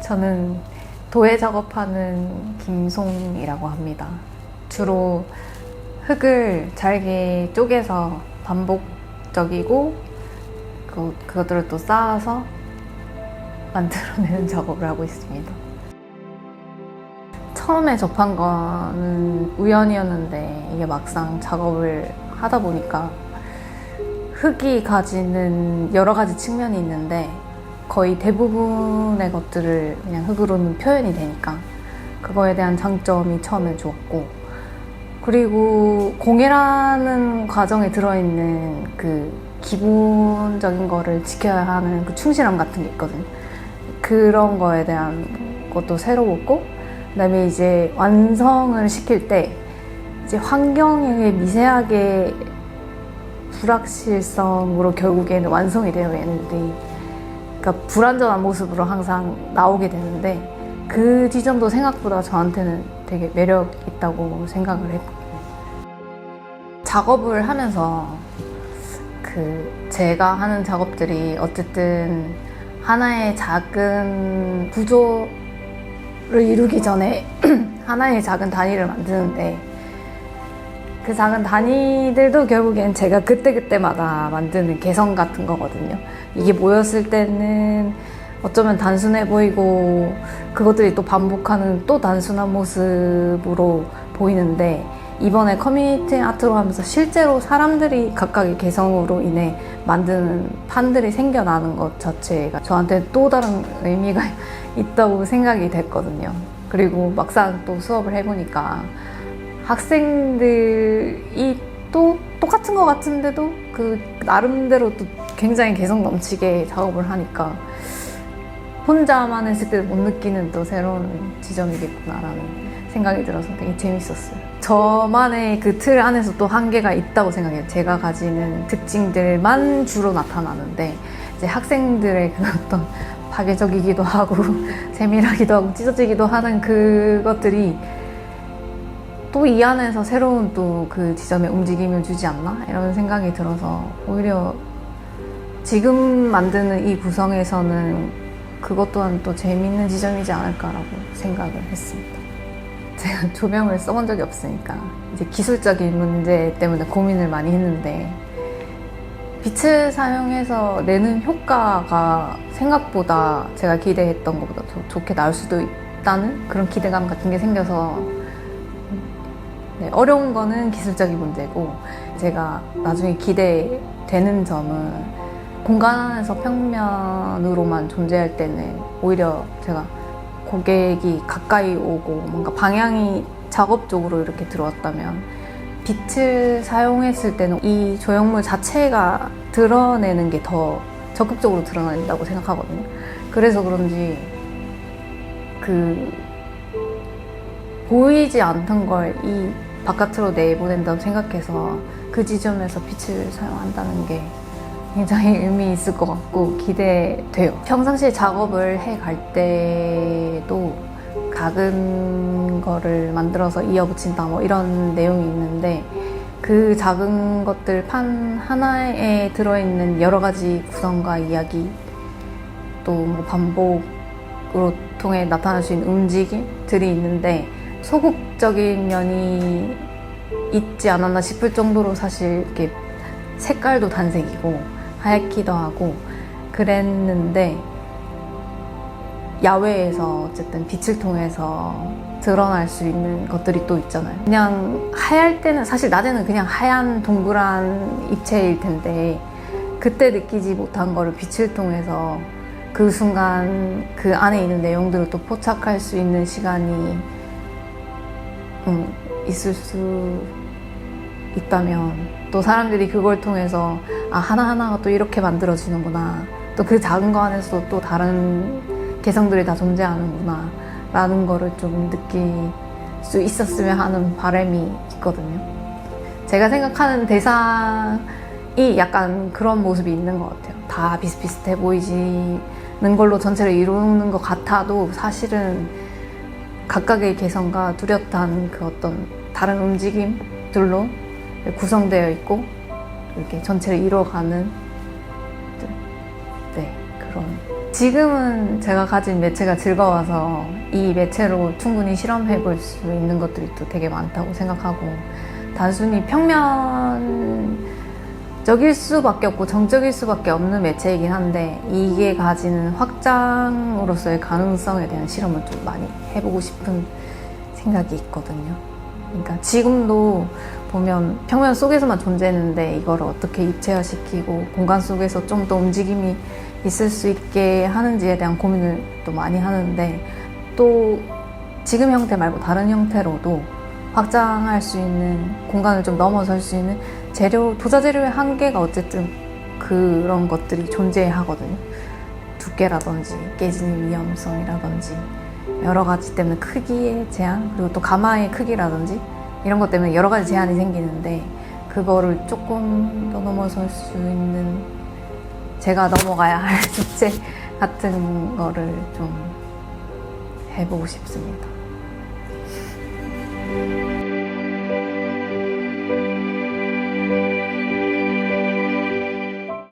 저는 도예 작업하는 김송이라고 합니다. 주로 흙을 잘게 쪼개서 반복적이고 그것들을 또 쌓아서 만들어내는 작업을 하고 있습니다. 처음에 접한 거는 우연이었는데 이게 막상 작업을 하다 보니까 흙이 가지는 여러 가지 측면이 있는데 거의 대부분의 것들을 그냥 흙으로는 표현이 되니까 그거에 대한 장점이 처음에 좋았고, 그리고 공예라는 과정에 들어있는 그 기본적인 거를 지켜야 하는 그 충실함 같은 게 있거든요. 그런 거에 대한 것도 새로웠고, 그다음에 이제 완성을 시킬 때 이제 환경에 미세하게 불확실성으로 결국에는 완성이 되어야 되는데, 그러니까 불완전한 모습으로 항상 나오게 되는데 그 지점도 생각보다 저한테는 되게 매력 있다고 생각을 했거든요. 작업을 하면서 제가 하는 작업들이 어쨌든 하나의 작은 구조를 이루기 전에 하나의 작은 단위를 만드는데, 그 작은 단위들도 결국엔 제가 그때그때마다 만드는 개성 같은 거거든요. 이게 모였을 때는 어쩌면 단순해 보이고 그것들이 또 반복하는 또 단순한 모습으로 보이는데, 이번에 커뮤니티 아트로 하면서 실제로 사람들이 각각의 개성으로 인해 만드는 판들이 생겨나는 것 자체가 저한테 또 다른 의미가 있다고 생각이 됐거든요. 그리고 막상 또 수업을 해보니까 학생들이 또 똑같은 것 같은데도 그 나름대로 또 굉장히 개성 넘치게 작업을 하니까 혼자만 했을 때 못 느끼는 또 새로운 지점이겠구나라는 생각이 들어서 되게 재밌었어요. 저만의 그 틀 안에서 또 한계가 있다고 생각해요. 제가 가지는 특징들만 주로 나타나는데 이제 학생들의 그 어떤 파괴적이기도 하고 세밀하기도 하고 찢어지기도 하는 그것들이 또 이 안에서 새로운 또 그 지점에 움직임을 주지 않나? 이런 생각이 들어서 오히려 지금 만드는 이 구성에서는 그것 또한 또 재밌는 지점이지 않을까라고 생각을 했습니다. 제가 조명을 써본 적이 없으니까 이제 기술적인 문제 때문에 고민을 많이 했는데, 빛을 사용해서 내는 효과가 생각보다 제가 기대했던 것보다 더 좋게 나올 수도 있다는 그런 기대감 같은 게 생겨서, 네, 어려운 거는 기술적인 문제고, 제가 나중에 기대되는 점은 공간 안에서 평면으로만 존재할 때는 오히려 제가 고객이 가까이 오고 뭔가 방향이 작업 쪽으로 이렇게 들어왔다면, 빛을 사용했을 때는 이 조형물 자체가 드러내는 게 더 적극적으로 드러난다고 생각하거든요. 그래서 그런지 보이지 않던 걸 이 바깥으로 내보낸다고 생각해서 그 지점에서 빛을 사용한다는 게 굉장히 의미 있을 것 같고 기대돼요. 평상시에 작업을 해갈 때도 작은 거를 만들어서 이어붙인다 뭐 이런 내용이 있는데, 그 작은 것들 판 하나에 들어있는 여러 가지 구성과 이야기, 또 뭐 반복으로 통해 나타날 수 있는 움직임들이 있는데 소극적인 면이 있지 않았나 싶을 정도로 사실 이렇게 색깔도 단색이고 하얗기도 하고 그랬는데, 야외에서 어쨌든 빛을 통해서 드러날 수 있는 것들이 또 있잖아요. 그냥 하얄 때는 사실 낮에는 그냥 하얀 동그란 입체일 텐데, 그때 느끼지 못한 거를 빛을 통해서 그 순간 그 안에 있는 내용들을 또 포착할 수 있는 시간이 있을 수 있다면, 또 사람들이 그걸 통해서 하나하나가 또 이렇게 만들어지는구나, 또 그 작은 거 안에서 또 다른 개성들이 다 존재하는구나 라는 거를 좀 느낄 수 있었으면 하는 바람이 있거든요. 제가 생각하는 대상이 약간 그런 모습이 있는 것 같아요. 다 비슷비슷해 보이지는 걸로 전체를 이루는 것 같아도 사실은 각각의 개성과 뚜렷한 그 어떤 다른 움직임들로 구성되어 있고 이렇게 전체를 이뤄가는 그런 지금은 제가 가진 매체가 즐거워서 이 매체로 충분히 실험해 볼 수 있는 것들이 또 되게 많다고 생각하고, 단순히 평면적일 수밖에 없고 정적일 수밖에 없는 매체이긴 한데, 이게 가지는 확장으로서의 가능성에 대한 실험을 좀 많이 해보고 싶은 생각이 있거든요. 그러니까 지금도 보면 평면 속에서만 존재했는데 이걸 어떻게 입체화시키고 공간 속에서 좀 더 움직임이 있을 수 있게 하는지에 대한 고민을 또 많이 하는데, 또 지금 형태 말고 다른 형태로도 확장할 수 있는, 공간을 좀 넘어설 수 있는 도자 재료의 한계가 어쨌든 그런 것들이 존재하거든요. 두께라든지 깨지는 위험성이라든지 여러 가지 때문에 크기의 제한, 그리고 또 가마의 크기라든지 이런 것 때문에 여러 가지 제한이 생기는데, 그거를 조금 더 넘어설 수 있는, 제가 넘어가야 할 숙제 같은 거를 좀 해보고 싶습니다.